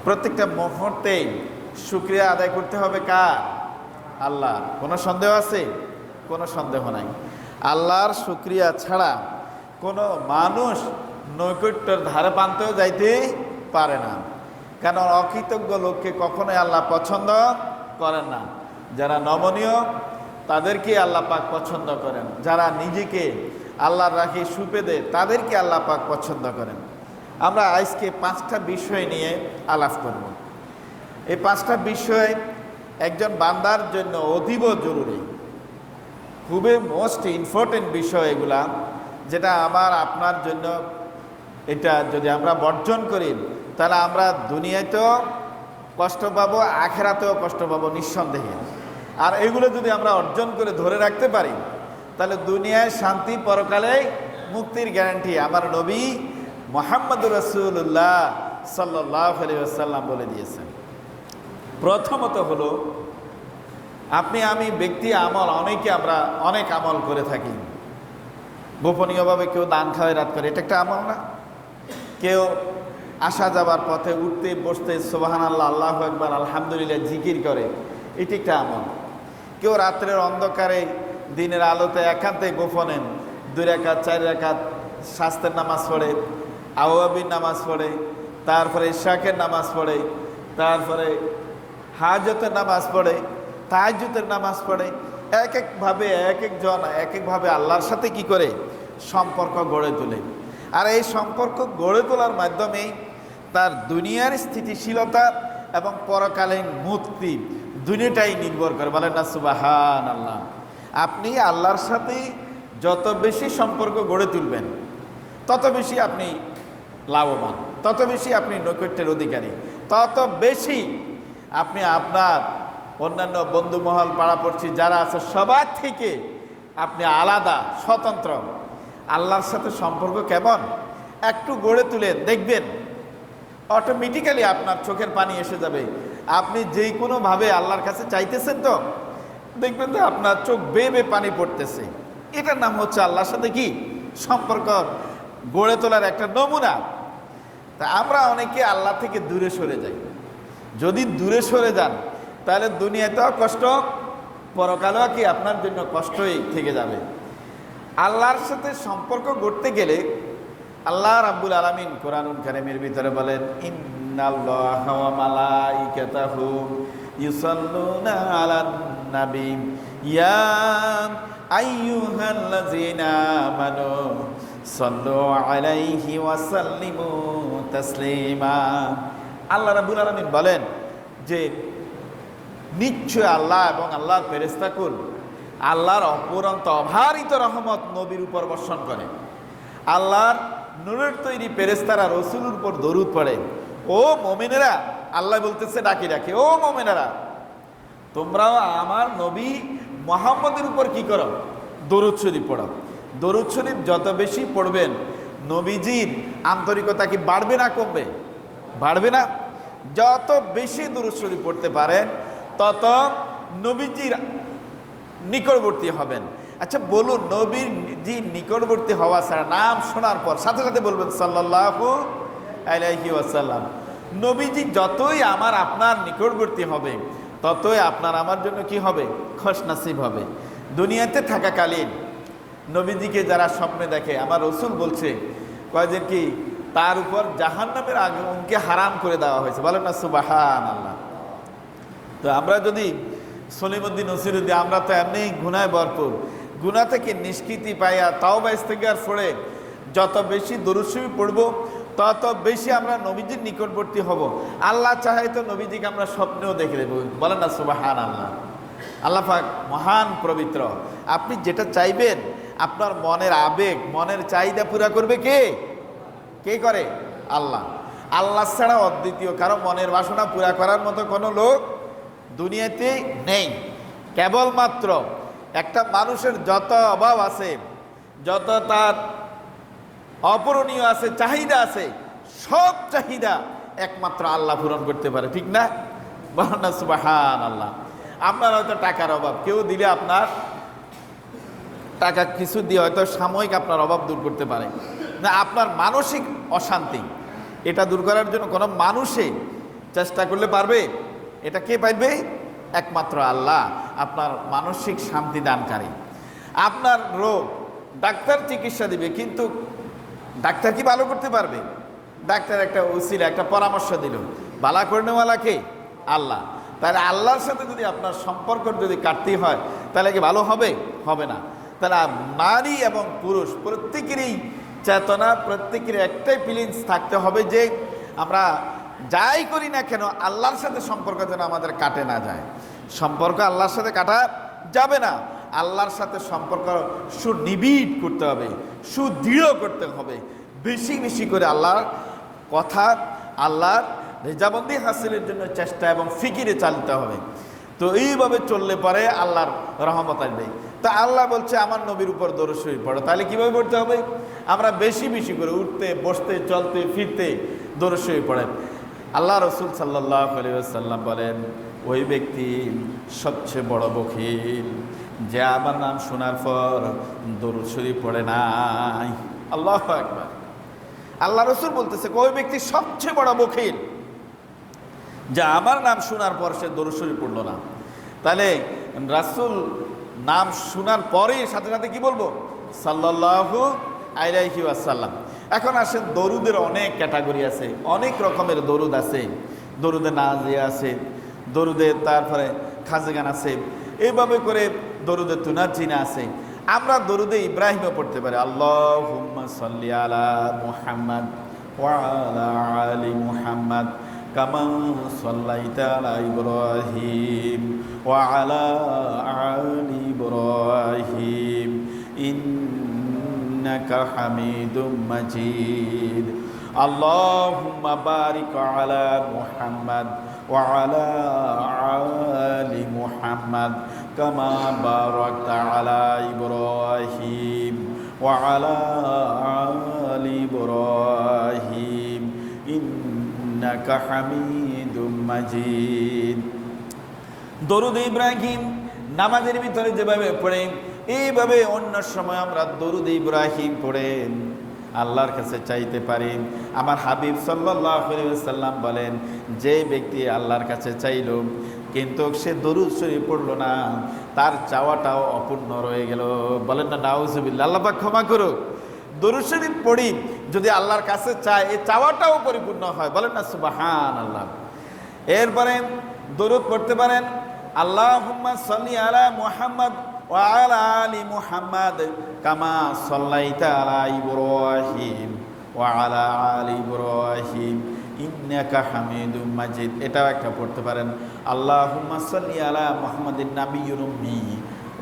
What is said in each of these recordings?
প্রত্যেকটা মুহূর্তেই শুকরিয়া আদায় করতে হবে কার? আল্লাহর। কোনো সন্দেহ আছে? কোনো সন্দেহ নাই। আল্লাহর শুকরিয়া ছাড়া কোনো মানুষ নৈকট্যের ধারে প্রান্তেও যাইতে পারে না। কারণ অকৃতজ্ঞ লোককে কখনোই আল্লাহ পছন্দ করেন না। যারা নমনীয় তাদেরকে আল্লাহ পাক পছন্দ করেন, যারা নিজেকে আল্লাহর রাখে সুপেদে তাদেরকে আল্লাহ পাক পছন্দ করেন। আমরা আজকে 5টা বিষয় নিয়ে আলাপ করব। এই 5টা বিষয় একজন বান্দার জন্য অতীব জরুরি, খুবই মোস্ট ইম্পর্টেন্ট বিষয় এগুলা, যেটা আমার আপনার জন্য এটা যদি আমরা বর্জন করি তাহলে আমরা দুনিয়াতেও কষ্ট পাবো, আখেরাতেও কষ্ট পাবো নিঃসন্দেহে। আর এগুলো যদি আমরা অর্জন করে ধরে রাখতে পারি তাহলে দুনিয়ায় শান্তি, পরকালে মুক্তির গ্যারান্টি আমার নবী মুহাম্মদুর রাসূলুল্লাহ সাল্লাল্লাহু আলাইহি ওয়াসাল্লাম বলে দিয়েছেন। প্রথমত হলো আপনি আমি ব্যক্তি আমল, আমরা অনেক আমল করে থাকি গোপনীয়ভাবে। কেউ দান খাওয়ায় রাত করে, এটা একটা আমল না? কেউ আসা যাবার পথে উঠতে বসতে সুবহানাল্লাহ, আল্লাহু আকবার, আলহামদুলিল্লাহ জিকির করে, এটি একটা আমল। কেউ রাত্রের অন্ধকারে দিনের আলোতে একান্তে গোপনে 2 রাকাত 4 রাকাত শাস্তের নামাজ পড়ে, আওয়াবির নামাজ পড়ে, তারপরে ইশাকের নামাজ পড়ে, তারপরে হাজতের নামাজ পড়ে, তাহাজ্জুদের নামাজ পড়ে। এক একভাবে এক একভাবে আল্লাহর সাথে কি করে সম্পর্ক গড়ে তোলে। আর এই সম্পর্ক গড়ে তোলার মাধ্যমেই তার দুনিয়ার স্থিতিশীলতা এবং পরকালীন মুক্তি দুনিয়াটাই নির্ভর করে। বলেন না সুবহানাল্লাহ। আপনি আল্লাহর সাথে যত বেশি সম্পর্ক গড়ে তুলবেন তত বেশি আপনি লাভবান, তত বেশি আপনি নৈকট্যের অধিকারী, তত বেশি আপনি আপনার অন্যান্য বন্ধুমহল, পাড়াপড়শি যারা আছে সবার থেকে আপনি আলাদা, স্বতন্ত্র। আল্লাহর সাথে সম্পর্ক কেমন একটু গড়ে তুলেন, দেখবেন অটোমেটিক্যালি আপনার চোখের পানি এসে যাবে। আপনি যে কোনোভাবে আল্লাহর কাছে চাইতেছেন তো দেখবেন যে আপনার চোখ বেয়ে পানি পড়তেছে। এটার নাম হচ্ছে আল্লাহর সাথে কি সম্পর্ক গড়ে তোলার একটা নমুনা। তা আমরা অনেকে আল্লাহ থেকে দূরে সরে যাই। যদি দূরে সরে যান তাহলে দুনিয়াতেও কষ্ট, পরকালেও কি আপনার জন্য কষ্টই থেকে যাবে। আল্লাহর সাথে সম্পর্ক গড়তে গেলে আল্লাহ রাব্বুল আলামিন কোরআনুল কারীমের ভিতরে বলেন, ইন্নাল্লাহা ওয়া মালাইকাতাহু ইউসাল্লুনা আলান নবী ইয়া আইয়ুহাল্লাযীনা আমানু সাল্লু আলাইহি ওয়া সাল্লিমু তাসলিমা। আল্লাহ রাব্বুল আলামিন বলেন যে নিশ্চয় আল্লাহ এবং আল্লাহর ফেরেশতাকুল আল্লাহর অপরন্ত অভারিত রহমত নবীর উপর বর্ষণ করে। আল্লাহর নূরের তৈরি ফেরেশতারা রাসূলের উপর দরুদ পড়ে। ও মুমিনেরা, আল্লাহ বলতেছে ডাকি ডাকি, ও মুমিনেরা তোমরাও আমার নবী মুহাম্মদের উপর কি করো? দরুদ শরীফ পড়ো। দরুদ শরীফ যত বেশি পড়বেন নবীজির আন্তরিকতা কি বাড়বে না কমবে? বাড়বে না? যত বেশি দরুদ শরীফ পড়তে পারেন তত নবীজির নিকটবর্তী হবেন। আচ্ছা বলুন, নবীর জি নিকটবর্তী হওয়া ছাড়া নাম শোনার পর সাথে সাথে বলবেন সাল্লাল্লাহু আলাইহি ওয়াসাল্লাম। নবীজি যতই আমার আপনার নিকটবর্তী হবে ততই আপনার আমার জন্য কি হবে? খুশনসিব হবে। দুনিয়াতে থাকাকালীন নবীজিকে যারা স্বপ্নে দেখে, আমার রাসূল বলছে কয়েকজন কি তার উপর জাহান্নামের আগুনকে হারাম করে দেওয়া হয়েছে। বলেন না সুবহানাল্লাহ। তো আমরা যদি সলিমউদ্দিন নসিরউদ্দিন, আমরা তো এমনি গুনায় ভরপুর, গুনাহ থেকে নিষ্কৃতি পাইয়া তাওবা ইস্তেগফার পড়ে যত বেশি দরুদ শরীফ পড়ব তত বেশি আমরা নবীজির নিকটবর্তী হব। আল্লাহ চাহে তো নবীজিকে আমরা স্বপ্নেও দেখে দেব। বলেন না সুবহানাল্লাহ। আল্লাহ পাক মহান পবিত্র। আপনি যেটা চাইবেন আপনার মনের আবেগ, মনের চাহিদা পুরা করবে কে? কে করে? আল্লাহ। আল্লাহ ছাড়া অদ্বিতীয় কারো মনের বাসনা পুরা করার মতো কোনো লোক দুনিয়াতে নেই। কেবলমাত্র একটা মানুষের যত অভাব আছে, যত তার অপূরণীয় আছে, চাহিদা আছে, সব চাহিদা একমাত্র আল্লাহ পূরণ করতে পারে। ঠিক না? বলেন না সুবহানাল্লাহ। আপনার হয়তো টাকার অভাব, কেউ দিলে আপনার টাকা কিছু দিয়ে হয়তো সাময়িক আপনার অভাব দূর করতে পারে না। আপনার মানসিক অশান্তি এটা দূর করার জন্য কোনো মানুষে চেষ্টা করলে পারবে? এটা কে পারবে? একমাত্র আল্লাহ, আপনার মানসিক শান্তি দানকারী। আপনার রোগ ডাক্তার চিকিৎসা দিবে, কিন্তু ডাক্তার কি ভালো করতে পারবে? ডাক্তার একটা উসিলা, একটা পরামর্শ দিল, ভালো করনেওয়ালা কে? আল্লাহ। তাহলে আল্লাহর সাথে যদি আপনার সম্পর্ক যদি কাটতে হয়, তাহলে কি ভালো হবে? হবে না। তাহলে নারী এবং পুরুষ প্রত্যেকেরই চেতনা, প্রত্যেকের একটাই ফিলিংস থাকতে হবে যে আমরা যাই করি না কেন আল্লাহর সাথে সম্পর্ক যেন আমাদের কাটে না যায়। সম্পর্ক আল্লাহর সাথে কাটা যাবে না। আল্লাহর সাথে সম্পর্ক সুনিবিড় করতে হবে, সুদৃঢ় করতে হবে। বেশি বেশি করে আল্লাহর কথা, আল্লাহর রেজাবন্দি হাসিলের জন্য চেষ্টা এবং ফিকিরে চালিতে হবে। তো এইভাবে চললে পরে আল্লাহর রহমত আসবে। তা আল্লাহ বলছে আমার নবীর উপর দরুদ শরীফ পড়ো। তাহলে কীভাবে পড়তে হবে? আমরা বেশি বেশি করে উঠতে, বসতে, চলতে, ফিরতে দরুদ শরীফ পড়েন। আল্লাহ রসুল সাল্লাল্লাহু আলাইহি ওয়াসাল্লাম বলেন, ওই ব্যক্তি সবচেয়ে বড় বখিল যে আমার নাম শোনার পর দরুদ শরীফ পড়ে নাই। আল্লাহু আকবার। আল্লাহ রসুল বলতেছে ওই ব্যক্তি সবচেয়ে বড় বখিল যে আমার নাম শোনার পর সে দরুদ শরীফ পড়লো না। তাহলে রাসূল নাম শোনার পরে সাথে সাথে কি বলবো? সাল্লাল্লাহু আলাইহি ওয়াসাল্লাম। এখন আসেন, দরুদের অনেক ক্যাটাগরি আছে, অনেক রকমের দরুদ আছে। দরুদে নাজিয়া আছে, দরুদে তারপরে খাজগান আছে, এইভাবে করে দরুদে তুনাজিনা আছে। আমরা দরুদে ইব্রাহিমও পড়তে পারি, আল্লাহুম্মা সাল্লি আলা মুহাম্মাদ ওয়া আলা আলি মুহাম্মাদ কামা সাল্লাইতা আলা ইব্রাহিম ওয়া আলা আলি ইব্রাহিম ইন্নাকা হামিদুম মাজিদ। আল্লাহুম্মা বারিক আলা মুহাম্মাদ ওয়া আলা আলি মুহাম্মাদ কামা বারাকতা আলা ইব্রাহিম ওয়া আলা আলি ইব্রাহিম ইন্নাকা হামিদুম মাজিদ। দরুদ ইব্রাহিম নামাজের ভিতরে যেভাবে পড়ে, এইভাবে অন্য সময় আমরা দরুদ ইব্রাহিম পড়ে আল্লাহর কাছে চাইতে পারি। আমার হাবিব সাল্লাল্লাহু আলাইহি ওয়াসাল্লাম বলেন, যে ব্যক্তি আল্লাহর কাছে চাইল কিন্তু সে দরুদ শরীফ পড়লো না, তার চাওয়াটাও অপূর্ণ রয়ে গেল। বলেন না নাউজুবিল্লাহ। আল্লাহ পাক ক্ষমা করুক। দরুদ শরীফ পড়ি যদি আল্লাহর কাছে চায়, এই চাওয়াটাও পরিপূর্ণ হয়। বলেন না সুবহানাল্লাহ। এরপরে দরুদ পড়তে পারেন, আল্লাহুম্মা সাল্লি আলা মুহাম্মাদ ওয়া আলা আলি মুহাম্মাদ কামা সাল্লাইতা আলা ইব্রাহিম ওয়া আলা আলি ইব্রাহিম ইন্নাকা হামিদুম মাজিদ। এটাও একটা পড়তে পারেন, আল্লাহুম্মা সাল্লি আলা মুহাম্মাদিন নাবিয়্যিল উম্মি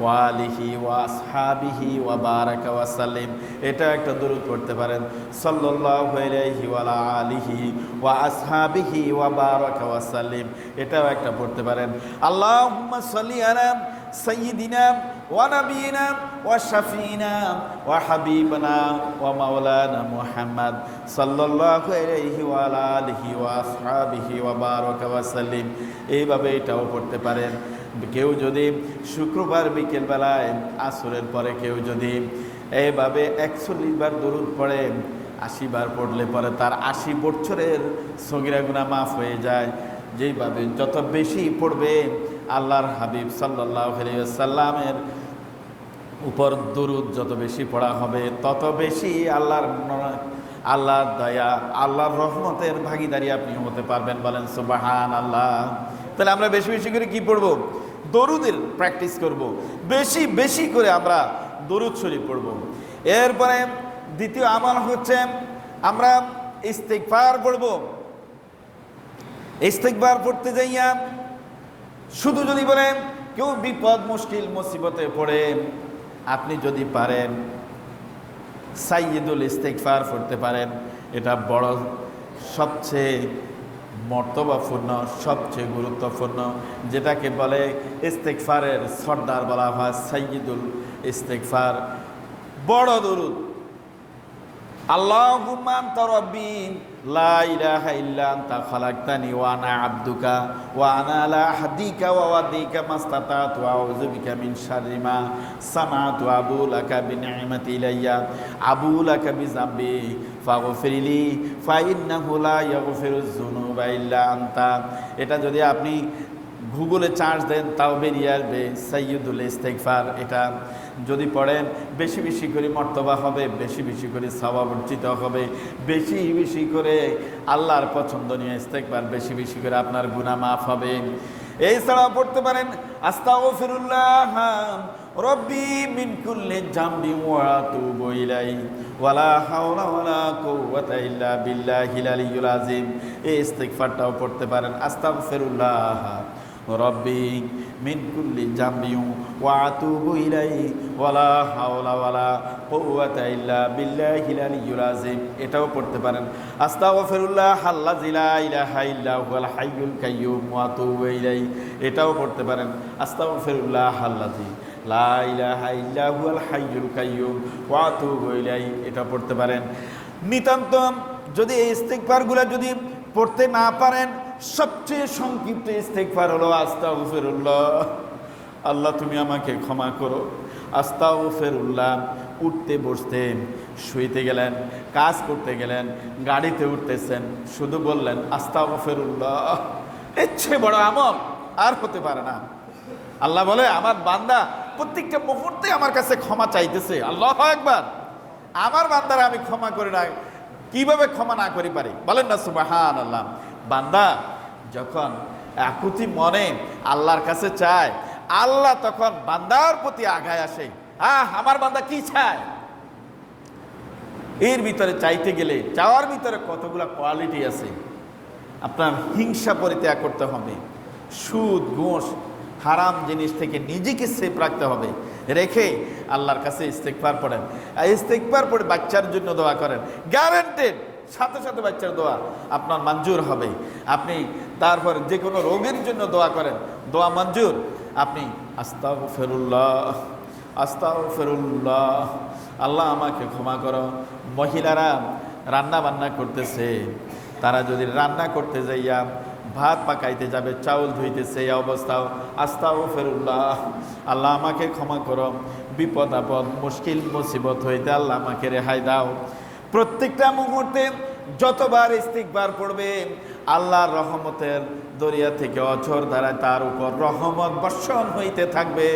ওয়া আলিহি ওয়া আসহাবিহি ওয়া বারাকা ওয়া সাল্লিম। এটা একটা দরুদ পড়তে পারেন, সাল্লাল্লাহু আলাইহি ওয়া আলা আলিহি ওয়া আসহাবিহি ওয়া বারাকা ওয়া সাল্লিম। এটাও একটা পড়তে পারেন, আল্লাহুম্মা সাল্লি আলা সাইয়্যিদিনা ওয়া নাবিয়িনা ওয়া শাফিনা ওয়া হাবিবানা ওয়া মাওলানা মুহাম্মদ সাল্লাল্লাহু আলাইহি ওয়া আলা আলিহি ওয়া আসহাবিহি ওয়া বারাকা ওয়া সাল্লিম। এইভাবে এটাও পড়তে পারেন। কেউ যদি শুক্রবার বিকেলবেলায় আসরের পরে কেউ যদি এইভাবে 41 বার দরুদ পড়ে, 80 বার পড়লে পরে তার 80 বছরের সগীরা গুনাহ মাফ হয়ে যায়। যেইভাবে যত বেশি পড়বে আল্লাহর হাবিব সাল্লাল্লাহু আলাইহি ওয়াসাল্লামের উপর দরুদ যত বেশি পড়া হবে, তত বেশি আল্লাহর দয়া, আল্লাহর রহমতের ভাগীদারি আপনি হতে পারবেন। বলেন সুবহানাল্লাহ। তাহলে আমরা বেশি বেশি করে কি পড়ব? দরুদের প্র্যাকটিস করব, বেশি বেশি করে আমরা দরুদ শরীফ পড়ব। এরপরে দ্বিতীয় আমল হচ্ছে আমরা ইস্তিগফার পড়ব। ইস্তিগফার পড়তে যাইয়া শুধু যদি বলেন কেউ বিপদ মুশকিল মুসিবতে পড়ে, আপনি যদি পারেন সাইয়্যিদুল ইস্তিগফার পড়তে পারেন। এটা বড় সবচেয়ে মর্তবাপূর্ণ, সবচেয়ে গুরুত্বপূর্ণ, যেটাকে বলে ইস্তিগফারের সর্দার বলা হয়, সাইয়্যিদুল ইস্তিগফার। বড় দরুদ, আল্লাহুম্মা আনতা রাব্বি লা ইলাহা ইল্লা আনতা খালাকতানি ওয়া আনা আবদুকা ওয়া আনা আলা আহদিকা ওয়া ওয়াদিকা মাস্তাতাতু আউযু বিকা মিন শাররি মা সানাতু আবু লাকা বিনি'মাতি ইলাইয়া আবু লাকা বিযামবি ফাগফিরলি ফাইন্নাহু লা ইয়াগফিরুয যুনুবা ইল্লা আনতা। এটা যদি আপনি গুগলে চার্জ দেন তাও বেরিয়ে আসবে সাইয়্যিদুল ইস্তিগফার। এটা যদি পড়েন বেশি বেশি করে মর্তবা হবে, বেশি বেশি করে সওয়াব অর্জিত হবে, বেশি বেশি করে আল্লাহর পছন্দনীয় ইস্তিগফার, বেশি বেশি করে আপনার গুনাহ মাফ হবে। এছাড়াও পড়তে পারেন আস্তাগফিরুল্লাহ রব্বি মিন কুল্লি জামবি ওয়া আতুবু ইলাইহি ওয়ালা হাওলা ওয়ালা কুওয়াতা ইল্লা বিল্লাহিল আলিয়্যিল আযীম। এই ইস্তিগফারটাও পড়তে পারেন আস্তাগফিরুল্লাহ রব্বি মিন কুল্লি জামবি ওয়া আতুবু ইলাইহি ওয়ালা হাওলা ওয়ালা কুওয়াতা ইল্লা বিল্লাহিল আলিয়্যিল আযীম। এটাও পড়তে পারেন আস্তাগফিরুল্লাহ আল্লাযী লা ইলাহা ইল্লা হুয়াল হাইয়ুল কাইয়্যুম ওয়া আতুবু ইলাইহি। এটাও পড়তে পারেন আস্তাগফিরুল্লাহ আল্লাযী লা ইলাহা ইল্লা হুয়াল হাইয়ুল কাইয়্যুম ওয়া আতুবু ইলাইহি। এটা পড়তে পারেন। নিতান্ত যদি এই ইস্তিগফারগুলো যদি পড়তে না পারেন, সবচেয়ে সংক্ষিপ্ত ইস্তিগফার হলো আস্তাগফিরুল্লাহ, আল্লাহ তুমি আমাকে ক্ষমা করো। আস্তাগফিরুল্লাহ। উঠতে বসতে, শুইতে গেলেন, কাজ করতে গেলেন, গাড়িতে উঠতেছেন, শুধু বললেন আস্তাগফিরুল্লাহ। এর চেয়ে বড় আমল আর হতে পারে না। আল্লাহ বলে আমার বান্দা প্রত্যেকটা মুহূর্তে আমার কাছে ক্ষমা চাইতেছে। আল্লাহু আকবার। আমার বান্দারা আমি ক্ষমা করি না, কিভাবে ক্ষমা না করি পারি? বলেন না সুবহানাল্লাহ। বান্দা যখন আকুতি মনে আল্লাহর কাছে চায়, আল্লাহ তখন বান্দার প্রতি আগায় আসে। আমার বান্দা কি চায়? এর ভিতরে চাইতে গেলে চাওয়ার ভিতরে কতগুলা কোয়ালিটি আছে। আপনার হিংসা পরিত্যাগ করতে হবে, সুদ ঘুষ হারাম জিনিস থেকে নিজেকে সেফ রাখতে হবে, রেখে আল্লাহর কাছে ইস্তিগফার পড়েন। ইস্তিগফার পড়ে বাচ্চার জন্য দোয়া করেন, গ্যারান্টেড সাথে সাথে বাচ্চার দোয়া আপনার মঞ্জুর হবে। আপনি তারপর যে কোনো রোগের জন্য দোয়া করেন, দোয়া মঞ্জুর। আপনি আস্তাগফিরুল্লাহ আস্তাগফিরুল্লাহ, আল্লাহ আমাকে ক্ষমা করো। মহিলারা রান্না বান্না করতেছে, তারা যদি রান্না করতে যাইয়া ভাত পাকাইতে যাবে, চাউল ধুইতেছে, এই অবস্থাও আস্তাগফিরুল্লাহ, আল্লাহ আমাকে ক্ষমা করো। বিপদ আপদ মুশকিল মুসিবত হইতে আল্লাহ আমাকে রেহাই দাও। প্রত্যেকটা মুহূর্তে যতবার ইস্তিগফার পড়বে, আল্লাহর রহমতের দরিয়া থেকে অঝর দ্বারা তার উপর রহমত বর্ষণ হইতে থাকবে,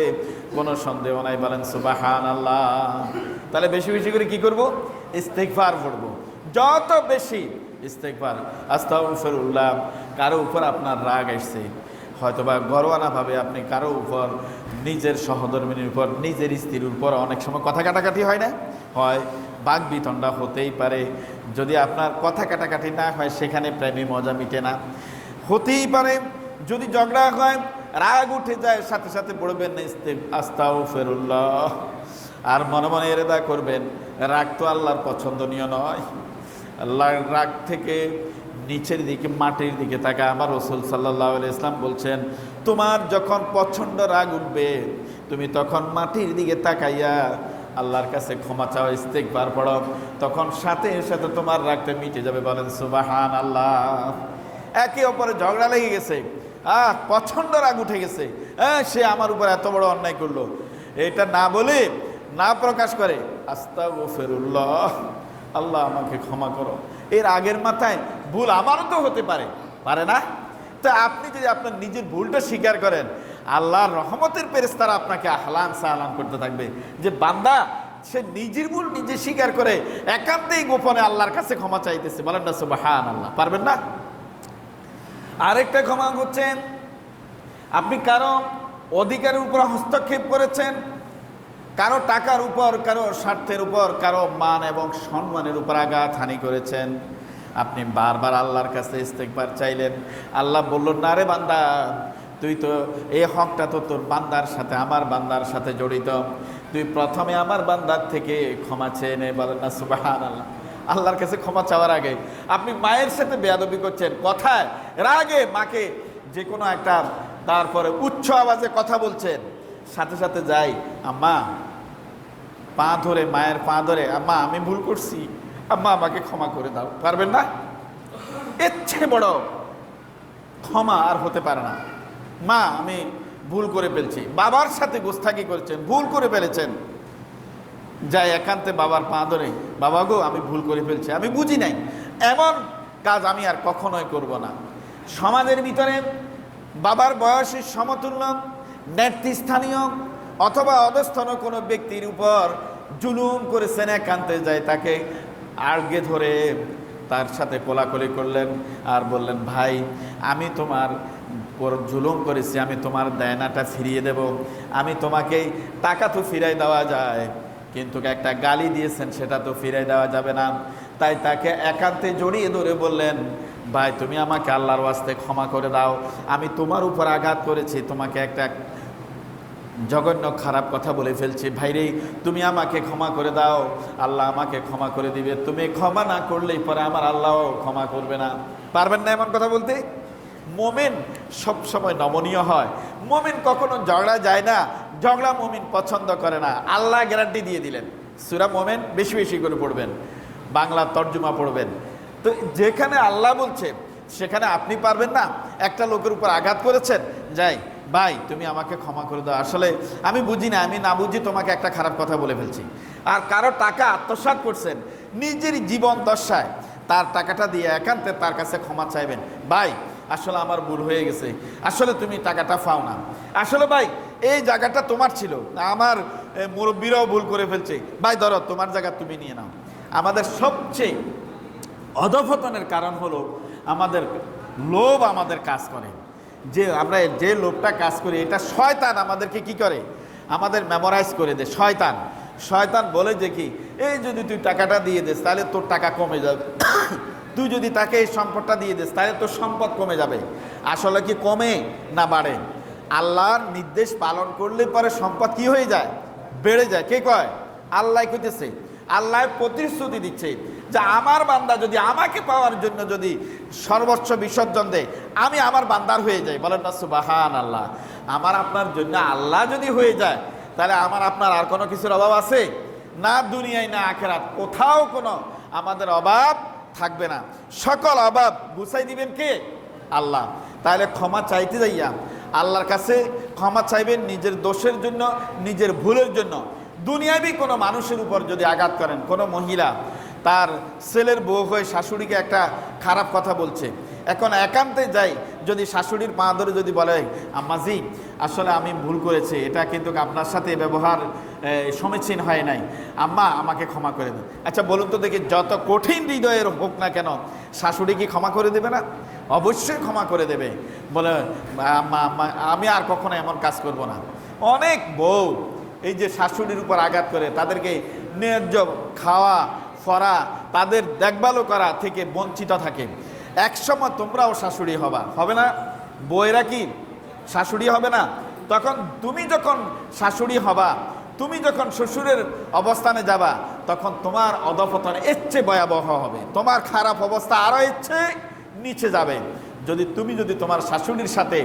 কোনো সন্দেহ নাই। বলেন সুবহানাল্লাহ। তাহলে বেশি বেশি করে কি করব? ইস্তিগফার পড়ব। যত বেশি ইস্তিগফার আস্তাগফিরুল্লাহ। কারো উপর আপনার রাগ আসছে, হয়তোবা ঘরোয়ানাভাবে আপনি কারো উপর, নিজের সহধর্মিনীর উপর, নিজের স্ত্রীর উপর অনেক সময় কথা কাটাকাটি হয় না? হয়। বাক বিতণ্ডা হতেই পারে। যদি আপনার কথা কাটাকাটি না হয়, সেখানে প্রেমী মজা মিটে না। হতেই পারে যদি ঝগড়া হয়, রাগ উঠে যায়, সাথে সাথে পড়বেন আস্তাগফিরুল্লাহ। আর মনে মনে এরেদা করবেন, রাগ তো আল্লাহর পছন্দনীয় নয়। আল্লাহর রাগ থেকে নিচের দিকে মাটির দিকে তাকা। আমার রাসূল সাল্লাল্লাহু আলাইহি ইসলাম বলছেন, তোমার যখন প্রচণ্ড রাগ উঠবে, তুমি তখন মাটির দিকে তাকাইয়া আল্লাহর কাছে ক্ষমা চাও, ইস্তিগফার পড়ো, তখন সাথে সাথে তোমার রাগটা মিটে যাবে। বলেন সুবহানাল্লাহ। একে অপরে ঝগড়া লেগে গেছে, প্রচণ্ড রাগ উঠে গেছে, সে আমার উপর এত বড় অন্যায় করলো, এটা না বলে, না প্রকাশ করে আস্তাগফিরুল্লাহ, আল্লাহ আমাকে ক্ষমা করো। এর আগের মাথায় ভুল আমারও তো হতে পারে, পারে না? তো আপনি যদি আপনার নিজের ভুলটা স্বীকার করেন, আল্লাহর রহমতের ফেরেশতারা আপনাকে আহলান সালাম করতে থাকবে যে বান্দা সে নিজের ভুল নিজে স্বীকার করে একান্তেই গোপনে আল্লাহর কাছে ক্ষমা চাইতেছে। বলেন না সুবহানাল্লাহ। পারবেন না? আরেকটা ক্ষমা হচ্ছেন, আপনি কারো অধিকারের উপর হস্তক্ষেপ করেছেন, কারো টাকার উপর, কারো স্বার্থের উপর, কারো মান এবং সম্মানের উপর আঘাত হানি করেছেন। আপনি বারবার আল্লাহর কাছে ইস্তিগফার চাইলেন, আল্লাহ বললেন না রে বান্দা, তুই তো এই হকটা তো তোর বান্দার সাথে, আমার বান্দার সাথে জড়িত, তুই প্রথমে আমার বান্দার থেকে ক্ষমা চেয়ে নে। বলেন না সুবহানাল্লাহ। আল্লাহর কাছে ক্ষমা চাওয়ার আগে আপনি মায়ের সাথে বেয়াদবি করছেন, কথায় রাগে মাকে যে কোনো একটা, তারপরে উচ্চ আওয়াজে কথা বলছেন, সাথে সাথে যাই আম্মা পা ধরে, মায়ের পা ধরে, আম্মা আমি ভুল করছি, আম্মা আমাকে ক্ষমা করে দাও। পারবেন না? এর চেয়ে বড় ক্ষমা আর হতে পারে না। মা আমি ভুল করে ফেলছি, বাবার সাথে গোস্তাকি করেছেন, ভুল করে ফেলেছেন, যায় একান্তে বাবার পা ধরে, বাবা গো আমি ভুল করে ফেলছি, আমি বুঝি নাই, এমন কাজ আমি আর কখনোই করব না। সমাজের ভিতরে বাবার বয়সের সমতুল্য নেতৃস্থানীয় অথবা অধস্থন কোনো ব্যক্তির উপর জুলুম করেছেন, একান্তে যায় তাকে আড়গে ধরে তার সাথে কোলাকুলি করলেন আর বললেন, ভাই আমি তোমার উপর জুলুম করেছি, আমি তোমার দেনাটা ফিরিয়ে দেব, আমি তোমাকে টাকা তো ফিরাই দেওয়া যায়, কিন্তু একটা গালি দিয়েছেন সেটা তো ফিরাই দেওয়া যাবে না। তাই তাকে একান্তে জড়িয়ে ধরে বললেন, ভাই তুমি আমাকে আল্লাহর ওয়াস্তে ক্ষমা করে দাও, আমি তোমার উপর আঘাত করেছি, তোমাকে একটা জঘন্য খারাপ কথা বলে ফেলছি, ভাইরে তুমি আমাকে ক্ষমা করে দাও, আল্লাহ আমাকে ক্ষমা করে দিবে, তুমি ক্ষমা না করলেই পরে আমার আল্লাহ ক্ষমা করবে না। পারবেন না এমন কথা বলতে? মোমেন সবসময় নমনীয় হয়, মোমেন কখনো ঝগড়া যায় না, ঝগড়া মোমিন পছন্দ করে না, আল্লাহ গ্যারান্টি দিয়ে দিলেন। সূরা মোমেন বেশি বেশি করে পড়বেন, বাংলা তর্জমা পড়বেন। তো যেখানে আল্লাহ বলছে সেখানে আপনি পারবেন না? একটা লোকের উপর আঘাত করেছেন, যাই ভাই তুমি আমাকে ক্ষমা করে দাও, আসলে আমি বুঝি না, আমি না বুঝি তোমাকে একটা খারাপ কথা বলে ফেলছি। আর কারো টাকা আত্মসাৎ করছেন, নিজের জীবন দশায় তার টাকাটা দিয়ে একান্তে তার কাছে ক্ষমা চাইবেন, ভাই আসলে আমার ভুল হয়ে গেছে, আসলে তুমি টাকাটা পাও না, আসলে ভাই এই জায়গাটা তোমার ছিল, আমার মুরব্বীরাও ভুল করে ফেলছে, ভাই ধরো তোমার জায়গা তুমি নিয়ে নাও। আমাদের সবচেয়ে অধঃপতনের কারণ হলো আমাদের লোভ আমাদের কাজ করে, যে আমরা যে লোভটা কাজ করি এটা শয়তান আমাদেরকে কি করে, আমাদের মেমোরাইজ করে দেয়। শয়তান বলে যে কি, এই যদি তুই টাকাটা দিয়ে দিস তাহলে তোর টাকা কমে যাবে, তুই যদি তাকে এই সম্পদটা দিয়ে দিস তাহলে তোর সম্পদ কমে যাবে। আসলে কি কমে না বাড়ে? আল্লাহর নির্দেশ পালন করলে পরে সম্পদ কি হয়ে যায়? বেড়ে যায়। কে কয়? আল্লাহ কইতেছে, আল্লাহ প্রতিশ্রুতি দিচ্ছে যে আমার বান্দা যদি আমাকে পাওয়ার জন্য যদি সর্বোচ্চ বিসর্জন দেয়, আমি আমার বান্দার হয়ে যাই। বলেন না সুবহানাল্লাহ। আমার আপনার জন্য আল্লাহ যদি হয়ে যায় তাহলে আমার আপনার আর কোনো কিছুর অভাব আছে না? দুনিয়ায় না আখিরাত কোথাও কোনো আমাদের অভাব থাকবে না, সকল অভাব গুছাই দিবেন কে? আল্লাহ। তাহলে ক্ষমা চাইতে যাইয়া আল্লাহর কাছে ক্ষমা চাইবেন নিজের দোষের জন্য, নিজের ভুলের জন্য। দুনিয়াবি কোনো মানুষের উপর যদি আঘাত করেন, কোনো মহিলা তার ছেলের বউ হয়ে শাশুড়িকে একটা খারাপ কথা বলছে, এখন একান্তে যাই যদি শাশুড়ির পা ধরে যদি বলে, আম্মাজি আসলে আমি ভুল করেছি, এটা কিন্তু আপনার সাথে ব্যবহার সমীচীন হয় নাই, আম্মা আমাকে ক্ষমা করে দেন। আচ্ছা বলুন তো দেখি, যত কঠিন হৃদয়ের হোক না কেন শাশুড়ি কি ক্ষমা করে দেবে না? অবশ্যই ক্ষমা করে দেবে, বলে আম্মা আম্মা আমি আর কখনো এমন কাজ করব না। অনেক বউ এই যে শাশুড়ির উপর আঘাত করে তাদেরকে ন্যায্য খাওয়া ফরা, তাদের দেখভালও করা থেকে বঞ্চিত থাকে। একসময় তোমরাও শাশুড়ি হবা, হবে না? বউয়েরা কি শাশুড়ি হবে না? তখন তুমি যখন শাশুড়ি হবা, তুমি যখন শ্বশুরের অবস্থানে যাবা, তখন তোমার অধঃপতন এর চেয়ে ভয়াবহ হবে, তোমার খারাপ অবস্থা আরও এর চেয়ে নিচে যাবে। যদি তোমার শাশুড়ির সাথে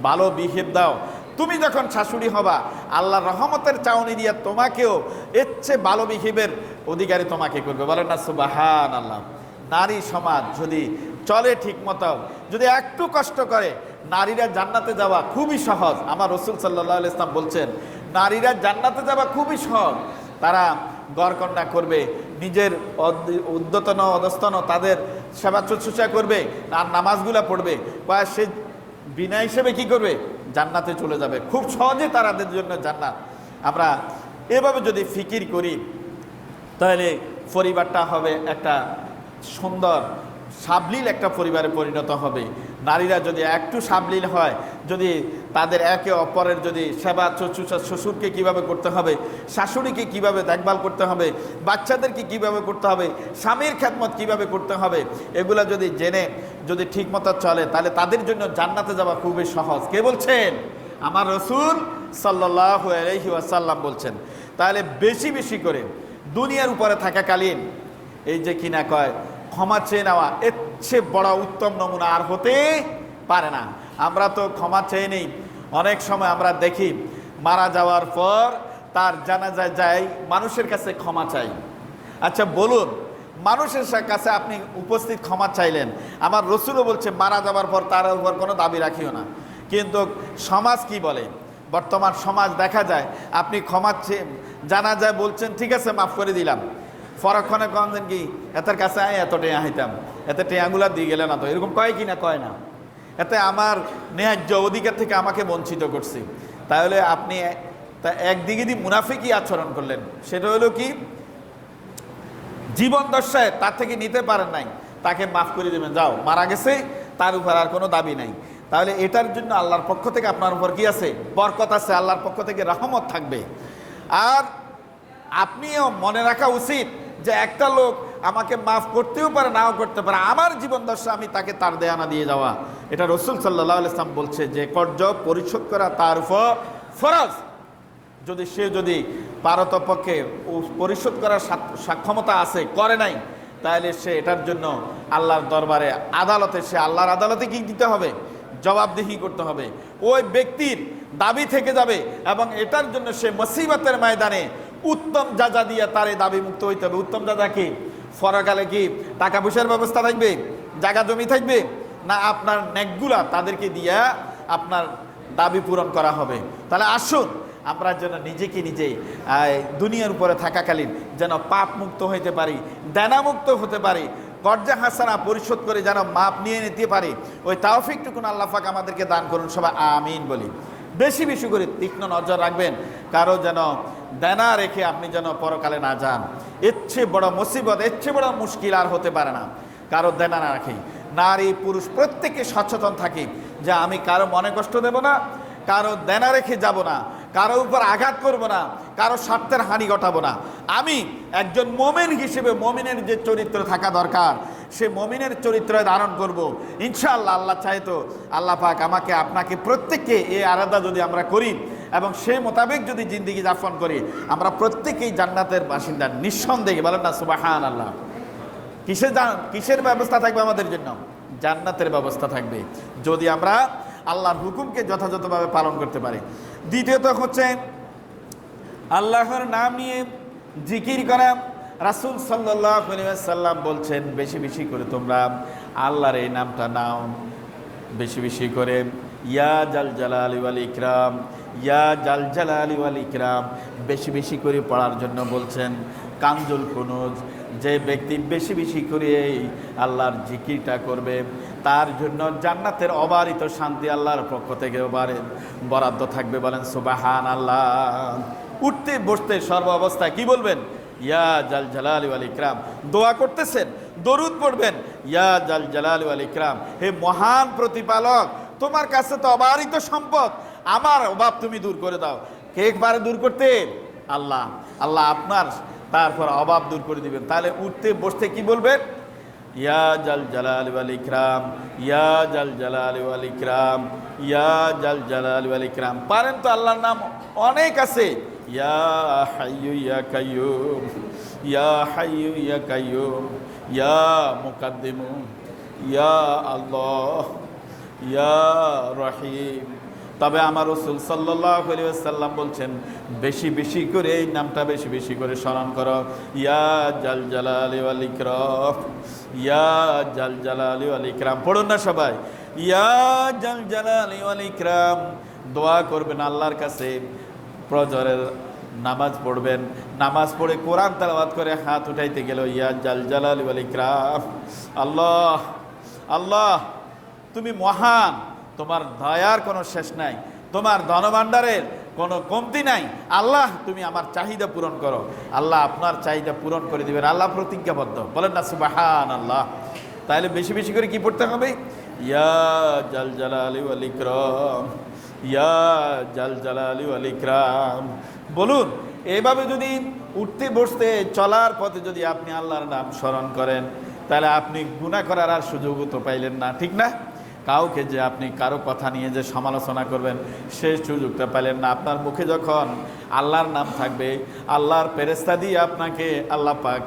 ভালো বিহেভ দাও, তুমি যখন শাশুড়ি হবা আল্লাহর রহমতের চাউনি দিয়ে তোমাকেও এর চেয়ে ভালো বিহেভের অধিকারী তোমাকে করবে। বলেন না সুবহানাল্লাহ। নারী সমাজ যদি চলে ঠিক মতো, যদি একটু কষ্ট করে, নারীরা জান্নাতে যাওয়া খুবই সহজ। আমার রাসূল সাল্লাল্লাহু আলাইহি ওয়াসাল্লাম বলছেন, নারীরা জান্নাতে যাওয়া খুবই সহজ। তারা গড়কন্যা করবে, নিজের উদ্যতন অধস্তন তাদের সেবা শুশ্রূষা করবে, আর নামাজগুলা পড়বে, বা সে বিনা হিসেবে কি করবে? জান্নাতে চলে যাবে। খুব সহজে তাদের জন্য জান্নাত। আমরা এভাবে যদি ফিকির করি তাহলে পরিবারটা হবে একটা সুন্দর সাবলীল একটা পরিবারে পরিণত হবে। নারীরা যদি একটু সাবলীল হয়, যদি তাদের একে অপরের যদি সেবা শুশ্রূষা, শ্বশুরকে কিভাবে করতে হবে, শাশুড়িকে কিভাবে দেখভাল করতে হবে, বাচ্চাদেরকে কিভাবে করতে হবে, স্বামীর খেদমত কিভাবে করতে হবে, এগুলা যদি জেনে যদি ঠিকমতো চলে তাহলে তাদের জন্য জান্নাতে যাওয়া খুবই সহজ। কে বলছেন? আমার রাসূল সাল্লাল্লাহু আলাইহি ওয়াসাল্লাম বলছেন। তাহলে বেশি বেশি করে দুনিয়ার উপরে থাকাকালীন এই যে কিনা কয় ক্ষমা চেয়ে নেওয়া, এর চেয়ে বড় উত্তম নমুনা আর হতে পারে না। আমরা তো ক্ষমা চেয়ে নেই, অনেক সময় আমরা দেখি মারা যাওয়ার পর তার জানাজায় যাই মানুষের কাছে ক্ষমা চাই। আচ্ছা বলুন, মানুষের কাছে আপনি উপস্থিত ক্ষমা চাইলেন, আমার রাসূলও বলছে মারা যাওয়ার পর তার উপর কোনো দাবি রাখিও না। কিন্তু সমাজ কি বলে? বর্তমান সমাজ দেখা যায়, আপনি ক্ষমা জানা যায় বলছেন ঠিক আছে মাফ করে দিলাম, পরক্ষণে কন কি এতের কাছে এত টেয়া হইতাম, এতে টেয়াগুলা দিয়ে গেলে না তো, এরকম কয় কি না কয় না, এতে আমার ন্যায্য অধিকার থেকে আমাকে বঞ্চিত করছে। তাহলে আপনি একদিকে দিয়ে মুনাফিকই আচরণ করলেন, সেটা হলো কি জীবন দশায় তার থেকে নিতে পারেন নাই, তাকে মাফ করে দেবেন, যাও মারা গেছে, তার উপর আর কোনো দাবি নাই। তাহলে এটার জন্য আল্লাহর পক্ষ থেকে আপনার উপর কি আছে, বরকত আছে, আল্লাহর পক্ষ থেকে রহমত থাকবে। আর আপনিও মনে রাখা উচিত যে একটা লোক আমাকে মাফ করতেও পারে নাও করতে পারে, আমার জীবন দশা আমি তাকে তার দেয়ানা দিয়ে যাওয়া, এটা রাসূল সাল্লাল্লাহু আলাইহি ওয়াসাল্লাম বলছে যে কর্জ পরিশোধ করা তার উপর ফরজ। যদি পারতপক্ষে পরিশোধ করার সক্ষমতা আছে, করে নাই, তাহলে সে এটার জন্য আল্লাহর দরবারে আদালতে, সে আল্লাহর আদালতে কি দিতে হবে, জবাবদিহি করতে হবে, ওই ব্যক্তির দাবি থেকে যাবে, এবং এটার জন্য সে মুসিবতের ময়দানে উত্তম যাজা দিয়ে তার এই দাবি মুক্ত হইতে হবে। উত্তম যাজা কি, পরকালে কি টাকা পয়সার ব্যবস্থা থাকবে, জায়গা জমি থাকবে, না আপনার নেকগুলা তাদেরকে দিয়া আপনার দাবি পূরণ করা হবে। তাহলে আসুন আমরা যেন নিজেকে নিজে দুনিয়ার উপরে থাকাকালীন যেন পাপ মুক্ত হইতে পারি, দেনামুক্ত হতে পারি, কর্জা হাসানা পরিশোধ করে যেন মাপ নিয়ে নিতে পারি, ওই তাওফিকটুকুন আল্লাহ পাক আমাদেরকে দান করুন, সবাই আমিন বলি। বেশি বেশি করে তীক্ষ্ণ নজর রাখবেন, কারো যেন দেনা রেখে আপনি যেন পরকালে না যান। এর চেয়ে বড় মুসিবত, এর চেয়ে বড় মুশকিল আর হতে পারে না, কারো দেনা না রাখি। নারী পুরুষ প্রত্যেকে সচেতন থাকি যে আমি কারো মনে কষ্ট দেব না, কারো দেনা রেখে যাব না, কারো উপর আঘাত করব না, কারো স্বার্থের হানি ঘটাবো না। আমি একজন মুমিন হিসেবে মুমিনের যে চরিত্র থাকা দরকার, সে মুমিনের চরিত্র ধারণ করব ইনশাআল্লাহ। আল্লাহ চাইতো আল্লাহ পাক আমাকে আপনাকে প্রত্যেককে এই আরাধনা যদি আমরা করি এবং সে মোতাবেক যদি জিন্দেগি যাপন করি, আমরা প্রত্যেকেই জান্নাতের বাসিন্দা নিঃসন্দেহে। বলেন না সুবহানাল্লাহ। কিসের ব্যবস্থা থাকবে আমাদের জন্য? জান্নাতের ব্যবস্থা থাকবে যদি আমরা আল্লাহর হুকুমকে যথাযথভাবে পালন করতে পারি। দ্বিতীয়ত হচ্ছে আল্লাহর নাম নিয়ে জিকির করা। রাসূল সাল্লাল্লাহু আলাইহি ওয়াসাল্লাম বলছেন বেশি বেশি করে তোমরা আল্লাহর এই নামটা নাও, বেশি বেশি করে ইয়া জাল জালালি ওয়াল ইকরাম, ইয়া জাল জালালি ওয়াল ইকরাম বেশি বেশি করে পড়ার জন্য বলছেন। কানজুল কুনুজ, যে ব্যক্তি বেশি বেশি করে এই আল্লাহর জিকিরটা করবে তার জন্য জান্নাতের অবারিত শান্তি আল্লাহর পক্ষ থেকে বরাদ্দ থাকবে। বলেন সুবহানাল্লাহ। উঠতে বসতে সর্ব অবস্থায় কি বলবেন? ইয়া জাল জালালি ওয়াল ইকরাম। দোয়া করতেছেন, দরুদ পড়বেন, ইয়া জাল জালালি ওয়াল ইকরাম, হে মহান প্রতিপালক, তোমার কাছে তো অবারিত সম্পদ, আমার অভাব তুমি দূর করে দাও। কে একবারে দূর করতে? আল্লাহ। আল্লাহ আপনার তারপর অভাব দূর করে দিবেন। তাহলে উঠতে বসতে কি বলবেন? ইয়া জাল জালালি ওয়াল ইকরাম, ইয়া জাল জালালি ওয়াল ইকরাম, ইয়া জাল জালালি ওয়াল ইকরাম। পারেন তো আল্লাহর নাম অনেক আছে, ইয়া হাইয়ু ইয়া কাইয়ুম, ইয়া হাইয়ু ইয়া কাইয়ুম, ইয়া মুকাদ্দিমু, ইয়া আল্লাহ, ইয়া রহিম। তবে আমার রাসূল সাল্লাল্লাহু আলাইহি ওয়াসাল্লাম বলছেন বেশি বেশি করে এই নামটা বেশি বেশি করে স্মরণ করো। ইয়া জাল জালালি ওয়াল ইকরাম, ইয়া জাল জালালি ওয়াল ইকরাম। পড়ুন না সবাই, ইয়া জাল জালালি ওয়াল ইকরাম। দোয়া করবেন আল্লাহর কাছে, ফজরের নামাজ পড়বেন, নামাজ পড়ে কোরআন তেলাওয়াত করে হাত উঠাইতে গেল, ইয়া জাল জালালি ওয়াল ইকরাম। আল্লাহ, আল্লাহ তুমি মহান, তোমার দয়ার কোনো শেষ নাই, তোমার ধনভাণ্ডারের কোনো কমতি নাই। আল্লাহ তুমি আমার চাহিদা পূরণ করো। আল্লাহ আপনার চাহিদা পূরণ করে দিবেন, আল্লাহ প্রতিজ্ঞাবদ্ধ। বলেন না সুবহানাল্লাহ। তাহলে বেশি বেশি করে কি পড়তে হবে? ইয়া জাল জালালি ওয়াল ইকরাম, ইয়া জাল জালালি ওয়াল ইকরাম। বলুন, এভাবে যদি উঠতে বসতে চলার পথে যদি আপনি আল্লাহর নাম স্মরণ করেন, তাহলে আপনি গুনাহ করার আর সুযোগও তো পাইলেন না, ঠিক না? কাউকে যে আপনি কারো কথা নিয়ে যে সমালোচনা করবেন সেই সুযোগটা পেলেন না। আপনার মুখে যখন আল্লাহর নাম থাকবে, আল্লাহর ফেরেশতা দিয়ে আপনাকে আল্লাহ পাক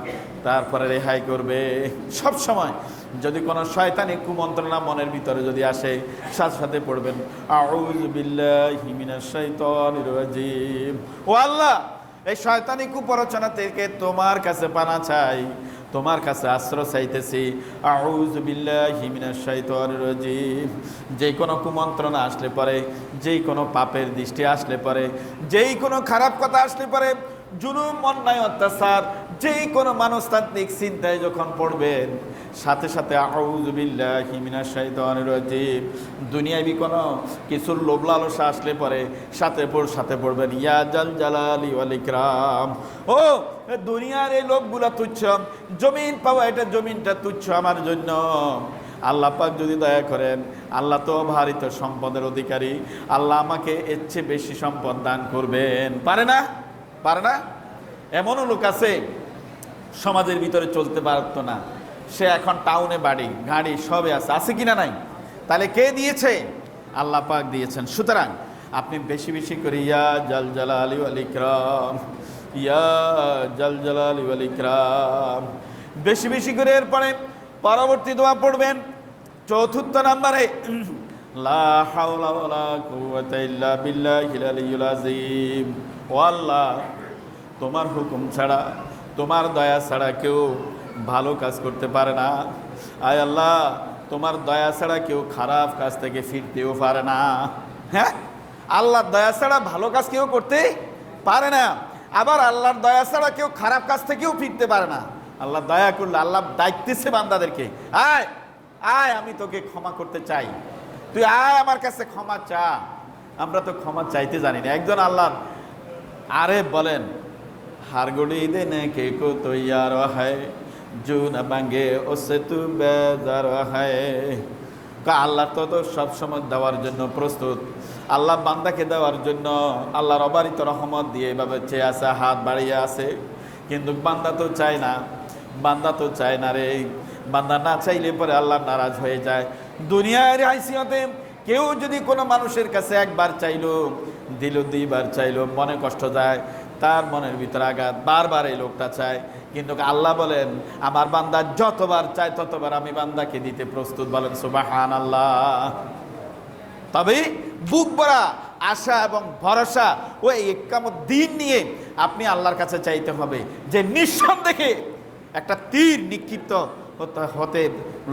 তারপরে রেহাই করবে। সব সময় যদি কোনো শয়তানি কুমন্ত্রণা মনের ভিতরে যদি আসে, সাথে সাথে পড়বেন আউযু বিল্লাহি মিনাশ শাইতানির রাজিম। ও আল্লাহ, এই শয়তানি কুপ্ররোচনা থেকে তোমার কাছে পানা চাই। তোমার কাছে আশ্রয় চাইতেছি। আউযু বিল্লাহি মিনাশ শাইতানির রাজিম। যেই কোনো কুমন্ত্রণা আসলে পরে, যেই কোনো পাপের দৃষ্টি আসলে পরে, যেই কোনো খারাপ কথা আসলে পরে, জুলুম, অন্যায়, অত্যাচার, যেই কোনো মনস্তাত্ত্বিক চিন্তায় যখন পড়বেন, সাথে সাথে আউযু বিল্লাহি মিনাশ শাইতানির রাজিম। দুনিয়াবি কোনো কিছুর লোভ লালসা আসলে পরে সাথে পড়বেন ইয়া জাল জালালি ওয়াল ইকরাম। ও দুনিয়ার এই লোভগুলা তুচ্ছ, জমিন পাওয়া এটা জমিনটা তুচ্ছ আমার জন্য। আল্লাহ পাক যদি দয়া করেন, আল্লাহ তো অভারিত সম্পদের অধিকারী, আল্লাহ আমাকে এর চেয়ে বেশি সম্পদ দান করবেন। পারে না? পারে না? এমনও লোক আছে সমাজের ভিতরে চলতে পারতো না, সে এখন টাউনে বাড়ি গাড়ি সবে আছে, আছে কিনা নাই? তাহলে কে দিয়েছে? আল্লাহ পাক দিয়েছেন। সুতরাং আপনি বেশি বেশি করে ইয়া জাল জালালি ওয়াল ইকরাম, ইয়া জাল জালালি ওয়াল ইকরাম বেশি বেশি করে, এরপরে পরবর্তী দোয়া পড়বেন চতুর্থ নম্বরে, লা হাওলা ওয়ালা কুওয়াতা ইল্লা বিল্লাহিল আলিয়্যিল আযীম। ও আল্লাহ, তোমার হুকুম ছাড়া, তোমার দয়া ছাড়া কেউ ভালো কাজ করতে পারে না। আয় আল্লাহ, তোমার দয়া ছাড়া কেউ খারাপ কাজ থেকে ফিরতেও পারে না। হ্যাঁ, আল্লাহর দয়া ছাড়া ভালো কাজ কেউ করতে পারে না, আবার আল্লাহর দয়া ছাড়া কেউ খারাপ কাজ থেকেও ফিরতে পারে না। আল্লাহ দয়া করলে আল্লাহ ডাকতেছে বান্দাদেরকে, আয় আয়, আমি তোকে ক্ষমা করতে চাই, তুই আয় আমার কাছে ক্ষমা চা। আমরা তো ক্ষমা চাইতে জানি না। একজন আল্লাহর আরে বলেন, হারগড়ি দেনে কে কো তৈয়ার হয়, জু না বাঙ্গে ওসে তু বেজার হয়। আল্লাহ তো সবসময় দেওয়ার জন্য প্রস্তুত, আল্লাহ বান্দাকে দেওয়ার জন্য আল্লাহর অবারিত রহমত দিয়ে এভাবে চেয়ে আছে, হাত বাড়িয়ে আছে, কিন্তু বান্দা তো চায় না। বান্দা তো চায় না রে, বান্দা না চাইলে পরে আল্লাহ নারাজ হয়ে যায়। দুনিয়ার হাইসিয়তে কেউ যদি কোনো মানুষের কাছে একবার চাইলো, দিল, দুইবার চাইলো, মনে কষ্ট যায়, তার মনের ভিতরে আঘাত, বারবার এই লোকটা চায়। কিন্তু আল্লাহ বলেন, আমার বান্দা যতবার চায় ততবার আমি বান্দাকে দিতে প্রস্তুত। বলেন সুবহানাল্লাহ। তবে বুক ভরা আশা এবং ভরসা ওই কিয়ামত দিন নিয়ে আপনি আল্লাহর কাছে চাইতে হবে, যে নিঃসন্দেহে একটা তীর নিক্ষিপ্ত হতে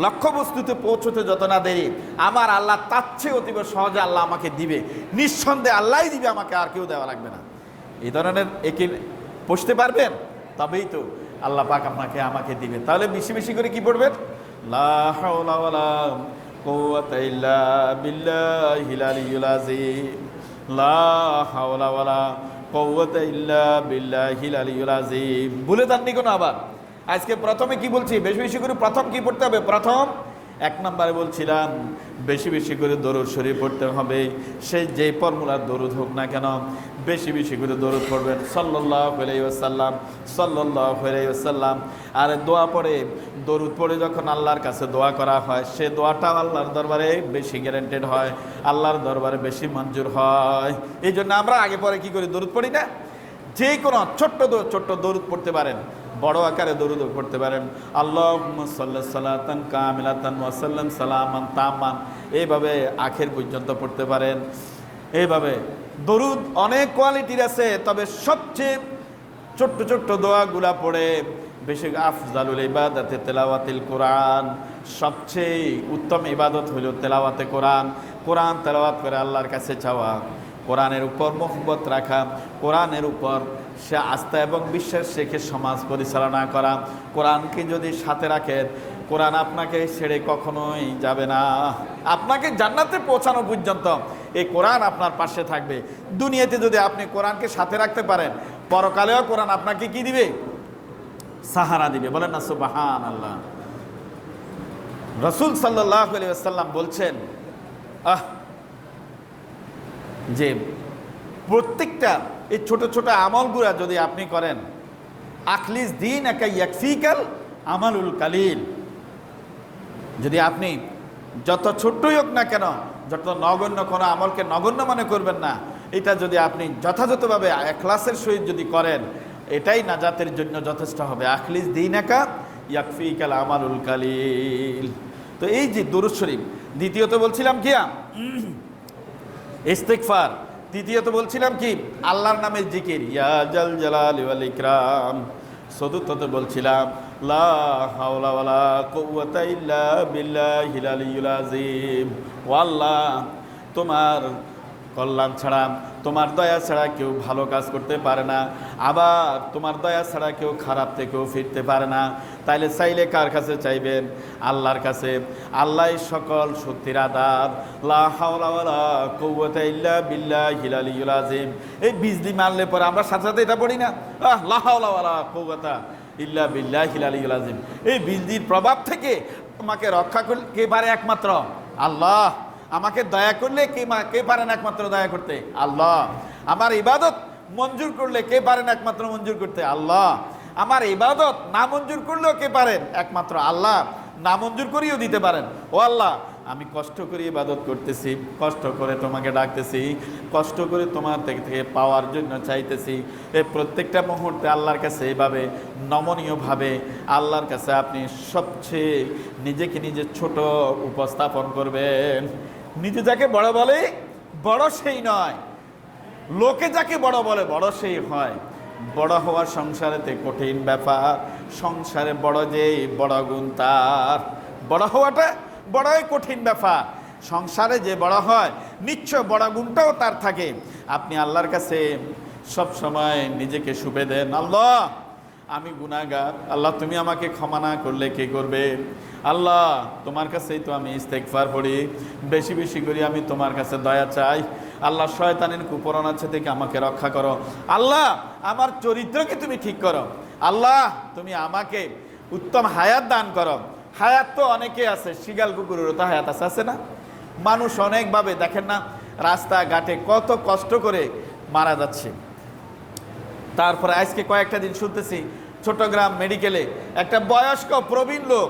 লক্ষ্যবস্তুতে পৌঁছতে যত না দেরি, আমার আল্লাহ তার চেয়ে অতীব সহজে আল্লাহ আমাকে দিবে। নিঃসন্দেহে আল্লাহই দিবে আমাকে, আর কেউ দেওয়া লাগবে না। এই ধরনের একে পৌঁছতে পারবেন, তবেই তো আল্লাহ পাক আপনাকে আমাকে দিবে। তাহলে বেশি বেশি করে কি পড়বেন? লা হাওলা ওয়ালা কুওয়াতা ইল্লা বিল্লাহিল আলিয়্যিল আযীম, লা হাওলা ওয়ালা কুওয়াতা ইল্লা বিল্লাহিল আলিয়্যিল আযীম। ভুলে যাননি কোনো? আবার আজকে প্রথমে কি বলছি? বেশি বেশি করে প্রথম কি পড়তে হবে? প্রথম এক নম্বরে বলছিলাম বেশি বেশি করে দরুদ শরীফ পড়তে হবে। সে যেই ফর্মুলার দরুদ হোক না কেন, বেশি বেশি করে দরুদ পড়বেন সাল্লাল্লাহু আলাইহি ওয়াসাল্লাম, সাল্লাল্লাহু আলাইহি ওয়াসাল্লাম। আর দোয়া পড়ে, দরুদ পড়ে যখন আল্লাহর কাছে দোয়া করা হয়, সে দোয়াটাও আল্লাহর দরবারে বেশি গ্যারান্টেড হয়, আল্লাহর দরবারে বেশি মঞ্জুর হয়। এই জন্য আমরা আগে পরে কি করি? দরুদ পড়ি না? যে কোনো ছোট্ট দরুদ পড়তে পারেন, বড় আকারে দরুদ পড়তে পারেন। আল্লাহুম্মা সাল্লি সালাতান কামিলাতান ওয়া সাল্লাম সালামান তাম্মান, এইভাবে আখের পর্যন্ত পড়তে পারেন। এইভাবে দরুদ অনেক কোয়ালিটির আছে, তবে সবচেয়ে ছোট্ট দোয়াগুলা পড়ে বেশি আফজালুল ইবাদাতে তেলাওয়াতিল কোরআন। সবচেয়ে উত্তম ইবাদত হলো তেলাওয়াতে কোরআন। কোরআন তেলাওয়াত করে আল্লাহর কাছে চাওয়া, কোরআনের উপর মহব্বত রাখা, কোরআনের উপর সে আস্থা এবং বিশ্বাস রেখে সমাজ পরিচালনা করা। কোরআনকে যদি সাথে রাখেন, কোরআন আপনাকে ছেড়ে কখনোই যাবে না। আপনাকে জান্নাতে পৌঁছানো পর্যন্ত এই কোরআন আপনার পাশে থাকবে। দুনিয়াতে যদি আপনি কোরআনকে সাথে রাখতে পারেন, পরকালেও কোরআন আপনাকে কি দিবে? সাহারা দিবে। বলেন না সুবহানাল্লাহ। রাসূল সাল্লাল্লাহু আলাইহি ওয়াসাল্লাম বলছেন, যে প্রত্যেকটা এই ছোট ছোট আমলগুলা যদি আপনি করেন, আখলিস দিন একা ইয়াকফিকাল আমালুল কালিল। যদি আপনি যত ছোট্টই হোক না কেন, যত নগণ্য কোনো আমলকে নগণ্য মনে করবেন না, এটা যদি আপনি যথাযথভাবে ইখলাসের সহিত যদি করেন, এটাই নাজাতের জন্য যথেষ্ট হবে। আখলিস দিন একা ইয়াকফিকাল আমালুল কালিল। তো এই যে দুরূদ শরীফ, দ্বিতীয়ত বলছিলাম কি ইস্তিগফার, তৃতীয়ত বলছিলাম কি আল্লাহর নামের জিকির, ইয়া জাল জালালি ওয়াল ইকরাম। চতুর্থত বলছিলাম লা হাওলা ওয়ালা কুওয়াতা ইল্লা বিল্লাহিল আলিয়্যিল আযীম। ও আল্লাহ, তোমার কল্যাণ ছাড়া, তোমার দয়া ছাড়া কেউ ভালো কাজ করতে পারে না, আবার তোমার দয়া ছাড়া কেউ খারাপ থেকেও ফিরতে পারে না। তাইলে চাইলে কার কাছে চাইবেন? আল্লাহর কাছে। আল্লাহ সকল শক্তির আধার। লা হাওলা ওয়ালা কুওয়াতা ইল্লা বিল্লাহিল আলিয়্যিল আযীম। এই বিজলি মারলে পরে আমরা সাথে সাথে এটা পড়ি না, লা হাওলা ওয়ালা কুওয়াতা ইল্লা বিল্লাহিল আলিয়্যিল আযীম। এই বিজলির প্রভাব থেকে আমাকে রক্ষা করলে কে পারে? একমাত্র আল্লাহ। আমাকে দয়া করলে কে পারেন একমাত্র দয়া করতে? আল্লাহ। আমার ইবাদত মঞ্জুর করলে কে পারেন একমাত্র মঞ্জুর করতে? আল্লাহ। আমার ইবাদত না মঞ্জুর করলেও কে পারেন? একমাত্র আল্লাহ। না মঞ্জুর করিও দিতে পারেন। ও আল্লাহ, আমি কষ্ট করে ইবাদত করতেছি, কষ্ট করে তোমাকে ডাকতেছি, কষ্ট করে তোমার থেকে পাওয়ার জন্য চাইতেছি। এই প্রত্যেকটা মুহূর্তে আল্লাহর কাছে এইভাবে নমনীয়ভাবে আল্লাহর কাছে আপনি সবচেয়ে নিজেকে নিজে ছোট উপস্থাপন করবেন। নিজে যাকে বড় বলে বড় সেই নয়, লোকে যাকে বড় বলে বড় সেই হয়। বড় হওয়া সংসারেতে কঠিন ব্যাপার। সংসারে বড় যেই বড় গুণ তার। বড় হওয়াটা বড়ই কঠিন ব্যাপার। সংসারে যে বড় হয় নিশ্চয় বড় গুণটাও তার থাকে। আপনি আল্লাহর কাছে সব সময় নিজেকে সুপে দেন। আল্লাহ, আমি গুনাহগার, আল্লাহ তুমি আমাকে ক্ষমা না করলে কে করবে? আল্লাহ, তোমার কাছেই তো আমি ইস্তেগফার পড়ি, বেশি বেশি করে আমি তোমার কাছে দয়া চাই। আল্লাহ, শয়তানের কুপরণাচ্ছে থেকে আমাকে রক্ষা করো। আল্লাহ, আমার চরিত্রকে তুমি ঠিক করো। আল্লাহ, তুমি আমাকে উত্তম হায়াত দান করো। হায়াত তো অনেকে আছে, শিগাল কুকুরেরও তো হায়াত আছে না? মানুষ অনেকভাবে দেখেন না, রাস্তাঘাটে কত কষ্ট করে মারা যাচ্ছে। তারপরে আজকে কয়েকটা দিন শুনতেছি চট্টগ্রাম মেডিকেলে একটা বয়স্ক প্রবীণ লোক,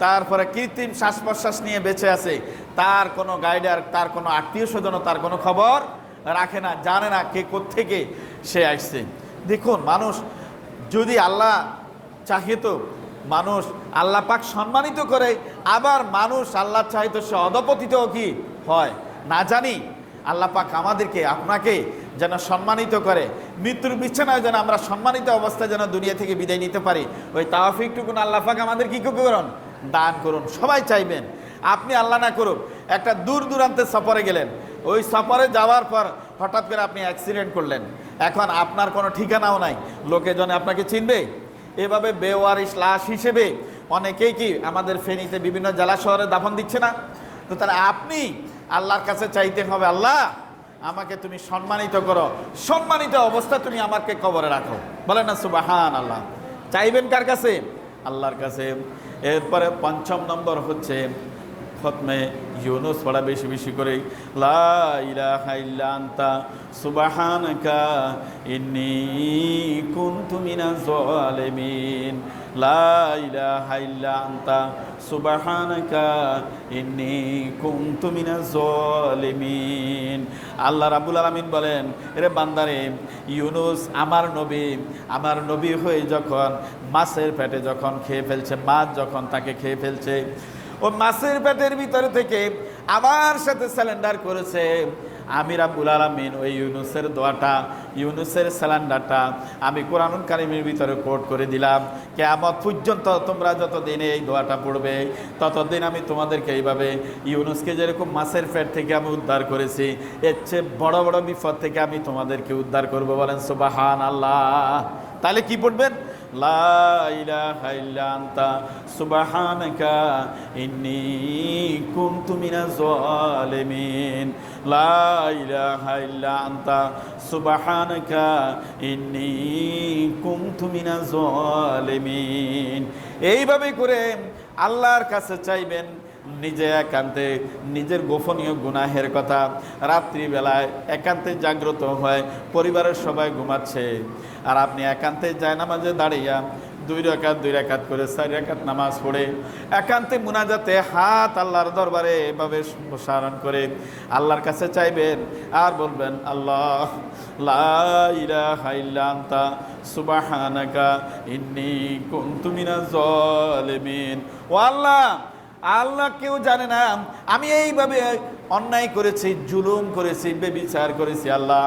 তারপরে কৃত্রিম শ্বাস প্রশ্বাস নিয়ে বেঁচে আছে। তার কোনো গাইডার, তার কোনো আত্মীয় স্বজনও তার কোনো খবর রাখে না, জানে না কে কোত্থেকে সে আসছে। দেখুন, মানুষ যদি আল্লাহ চাহে তো মানুষ আল্লাহ পাক সম্মানিত করে, আবার মানুষ আল্লাহ চাহে তো সে অধপতিতও কি হয় না জানি। আল্লাহ পাক আমাদেরকে আপনাকে যেন সম্মানিত করে, মৃত্যুর বিছানায় যেন আমরা সম্মানিত অবস্থায় যেন দুনিয়া থেকে বিদায় নিতে পারি। ওই তাওফিকটুকুন আল্লাহ পাক আমাদের কি করুন, দান করুন। সবাই চাইবেন আপনি আল্লাহ না করুন একটা দূর দূরান্তের সফরে গেলেন, ওই সফরে যাওয়ার পর হঠাৎ করে আপনি অ্যাক্সিডেন্ট করলেন, এখন আপনার কোনো ঠিকানাও নাই, লোকেজনে আপনাকে চিনবে? এভাবে বেওয়ারিশ লাশ হিসেবে অনেকেই কি আমাদের ফেনীতে বিভিন্ন জেলা শহরে দাফন দিচ্ছে না? তো তাহলে আপনি আল্লাহর কাছে চাইতে হবে, আল্লাহ আমাকে তুমি সম্মানিত করো, সম্মানিত অবস্থা তুমি আমাকে কবরে রাখো। বলেন না সুবহান আল্লাহ। চাইবেন কার কাছে? আল্লাহর কাছে। এরপরে ৫ম নম্বর হচ্ছে খতমে ইউনুস পড়া বেশি বেশি করে। লা ইলাহা ইল্লা আনতা সুবহানাকা ইন্নী কুনতু মিনাজ জালিমিন। লা ইলাহা ইল্লা আনতা সুবহানাকা ইন্নী কুনতু মিনাজ জালিমিন। আল্লাহ রাব্বুল আলামিন বলেন, এরে বান্দারে, ইউনুস আমার নবী হয়ে যখন মাছের পেটে যখন খেয়ে ফেলছে, মাছ যখন তাকে খেয়ে ফেলছে, ও মাছের পেটের ভিতরে থেকে আমার সাথে স্যালেন্ডার করেছে। আমি রাব্বুল আলামিন ওই ইউনুসের দোয়াটা, ইউনুসের স্যালেন্ডারটা আমি কোরআনুল কারীমের ভিতরে কোট করে দিলাম। কিয়ামত পর্যন্ত তোমরা যতদিন এই দোয়াটা পড়বে ততদিন আমি তোমাদেরকে এইভাবে ইউনুসকে যেরকম মাছের পেট থেকে আমি উদ্ধার করেছি, এর চেয়ে বড় বড় বিপদ থেকে আমি তোমাদেরকে উদ্ধার করব। বলেন সুবহানাল্লাহ। তাহলে কি পড়বেন? লা ইলাহা ইল্লা আনতা সুবহানাকা ইন্নী কুনতু মিনাজ জালিমিন। লা ইলাহা ইল্লা আনতা সুবহানাকা ইন্নী কুনতু মিনাজ জালিমিন। এইভাবে করে আল্লাহর কাছে চাইবেন, নিজে একান্তে নিজের গোপনীয় গুনাহের কথা। রাত্রিবেলায় একান্তে জাগ্রত হয়, পরিবারের সবাই ঘুমাচ্ছে, আর আপনি একান্তে জায়নামাজে দাঁড়িয়ে 2 রাকাত করে 4 রাকাত নামাজ পড়ে একান্তে মুনাজাতে হাত আল্লাহর দরবারে এভাবে প্রসারণ করে আল্লাহর কাছে চাইবেন, আর বলবেন, আল্লাহ লা ইলাহা ইল্লা আনতা সুবহানাকা ইন্নী কুনতু মিনাজ জালিমিন। ও আল্লাহ, আল্লাহ কেউ জানে না আমি এইভাবে অন্যায় করেছি, জুলুম করেছি, বেবিচার করেছি। আল্লাহ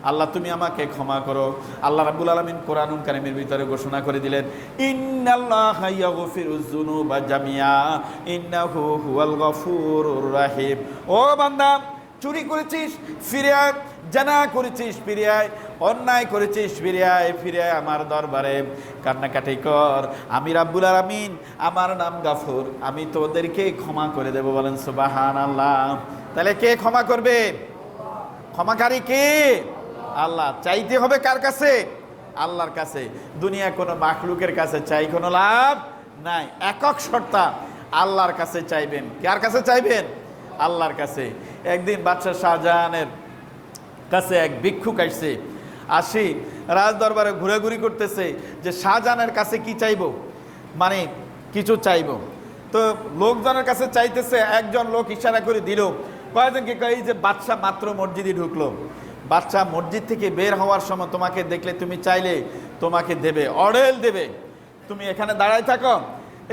আল্লাহ তুমি আমাকে ক্ষমা করো। আল্লাহ রাব্বুল আলামিন কোরআনুল কারীমের ভিতরে ঘোষণা করে দিলেন, ইন্নাল্লাহা ইয়াগফিরুয যুনুবা জামিআ ইন্নাহু হুয়াল গফুরুর রাহিম। ও বান্দা, চুরি করেছিস ফিরে আয়, জানা করেছিস ফিরে আয়, অন্যায় করেছিস ফিরে আয়, ফিরে আয় আমার দরবারে, কান্নাকাটি কর। আমি রাব্বুল আলামিন, আমার নাম গাফুর, আমি তোদেরকে ক্ষমা করে দেব। বলেন সুবহানাল্লাহ। তাহলে কে ক্ষমা করবে? ক্ষমাকারী কে? আল্লাহ। চাইতে হবে কার কাছে? আল্লাহর কাছে। দুনিয়া কোনো মাখলুকের কাছে চাই কোনো লাভ নাই। একক শর্তা, আল্লাহর কাছে চাইবেন। কার কাছে চাইবেন? আল্লাহর কাছে। একদিন বাদশাহ শাহজাহানের কাছে এক ভিক্ষুক আসি রাজ দরবারে ঘোরাঘুরি করতেছে যে শাহজাহানের কাছে কি চাইবো, মানে কিছু চাইবো। তো লোকজনের কাছে চাইতেছে, একজন লোক ইশারা করে দিল, কয়েকজনকে কয় যে বাদশাহ মাত্র মসজিদে ঢুকলো, বাদশাহ মসজিদ থেকে বের হওয়ার সময় তোমাকে দেখলে তুমি চাইলে তোমাকে দেবে, অঢেল দেবে, তুমি এখানে দাঁড়ায় থাকো,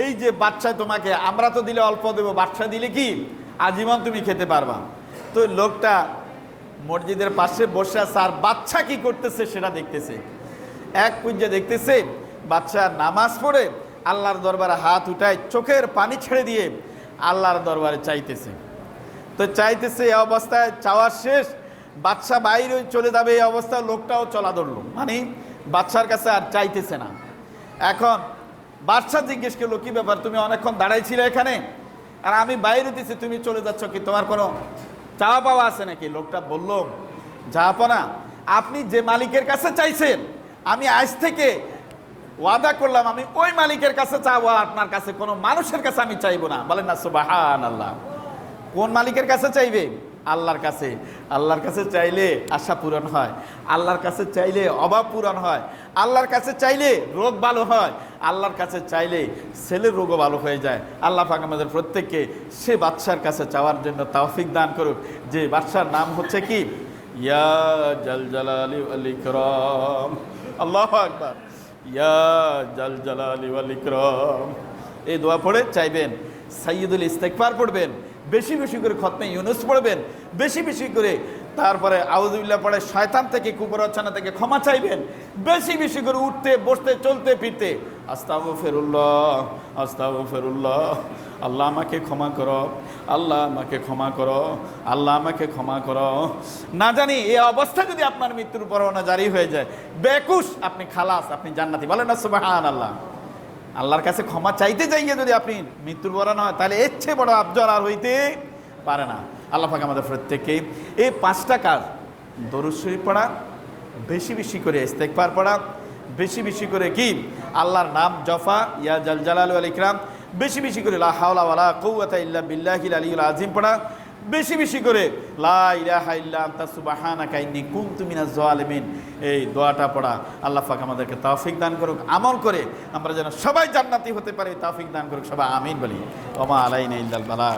এই যে বাদশাহ তোমাকে, আমরা তো দিলে অল্প দেবো, বাদশাহ দিলে কি আজীবন তুমি খেতে পারবা। তো লোকটা মসজিদের পাশে বসে আছে আর বাদশা কি করতেছে সেটা দেখতেছে। এক পর্যায়ে দেখতেছে বাদশা নামাজ পড়ে আল্লাহর দরবারে হাত উঠায় চোখের পানি ছেড়ে দিয়ে আল্লাহর দরবারে চাইতেছে। তো চাইতেছে, এই অবস্থায় চাওয়ার শেষ, বাদশা বাইরে চলে যাবে, এই অবস্থায় লোকটাও চলা ধরলো, মানে বাদশার কাছে আর চাইতেছে না। এখন বাদশা জিজ্ঞেস করলো, কি ব্যাপার, তুমি অনেকক্ষণ দাঁড়াইছিলে এখানে, আর আমি বাইরে দিছি, তুমি চলে যাচ্ছ, কি তোমার কোনো চাওয়া পাওয়া আছে নাকি? লোকটা বলল, জাহাপনা, আপনি যে মালিকের কাছে চাইছেন, আমি আজ থেকে ওয়াদা করলাম আমি ওই মালিকের কাছে চাবো, আপনার কাছে কোনো মানুষের কাছে আমি চাইবো না। বলেন না সুবহানাল্লাহ। কোন মালিকের কাছে চাইবে? আল্লাহর কাছে। আল্লাহর কাছে চাইলে আশা পূরণ হয়, আল্লাহর কাছে চাইলে অভাব পূরণ হয়, আল্লাহর কাছে চাইলে রোগ ভালো হয়, আল্লাহর কাছে চাইলে ছেলের রোগও ভালো হয়ে যায়। আল্লাহ পাক আমাদের প্রত্যেককে সে বাদশার কাছে চাওয়ার জন্য তৌফিক দান করুক, যে বাদশার নাম হচ্ছে কি, ইয়া জাল জালালি ওয়াল ইকরাম। আল্লাহু আকবার। ইয়া জাল জালালি ওয়াল ইকরাম। এই দোয়া পড়ে চাইবেন। সাইয়্যিদুল ইস্তিগফার পড়বেন, বেশি বেশি করে খতমে ইউনুস পড়বেন, বেশি বেশি করে তারপরে আউযুবিল্লাহ পড়ে শয়তান থেকে, কুপরচনা থেকে ক্ষমা চাইবেন, বেশি বেশি করে উঠতে বসতে চলতে ফিরতে আস্তাগফিরুল্লাহ আস্তাগফিরুল্লাহ, আল্লাহ আমাকে ক্ষমা করো, আল্লাহ আমাকে ক্ষমা করো, আল্লাহ আমাকে ক্ষমা করো। না জানি এই অবস্থা যদি আপনার মৃত্যুর পরোয়ানা জারি হয়ে যায়, বেকুশ, আপনি খালাস, আপনি জান্নাতি। বলেন না সুবহানাল্লাহ। আল্লাহর কাছে ক্ষমা চাইতে যাইয়ে যদি আপনি মৃত্যুর বরণ হয়, তাহলে এর চেয়ে বড় আফজল আর হইতে পারে না। আল্লাহ পাক আমাদের প্রত্যেককে এই 5টা কাজ, দরুদ শরীফ পড়া, বেশি বেশি করে ইস্তেগফার পড়া, বেশি বেশি করে কি আল্লাহর নাম জফা, ইয়া জাল জালালি ওয়াল ইকরাম, বেশি বেশি করে লা হাওলা ওয়ালা কুওয়াতা ইল্লা বিল্লাহিল আলিয়্যিল আযীম পড়া, বেশি বেশি করে লা ইলাহা ইল্লা আনতা সুবহানাকা ইন্নী কুনতু মিনাজ জালিমিন, এই দোয়াটা পড়া। আল্লাহ পাক আমাদেরকে তৌফিক দান করুক, আমল করে আমরা যেন সবাই জান্নাতি হতে পারি, তৌফিক দান করুক সবাই, আমিন বলি। ওয়া মা আলাইনা ইল্লাল বালাগ।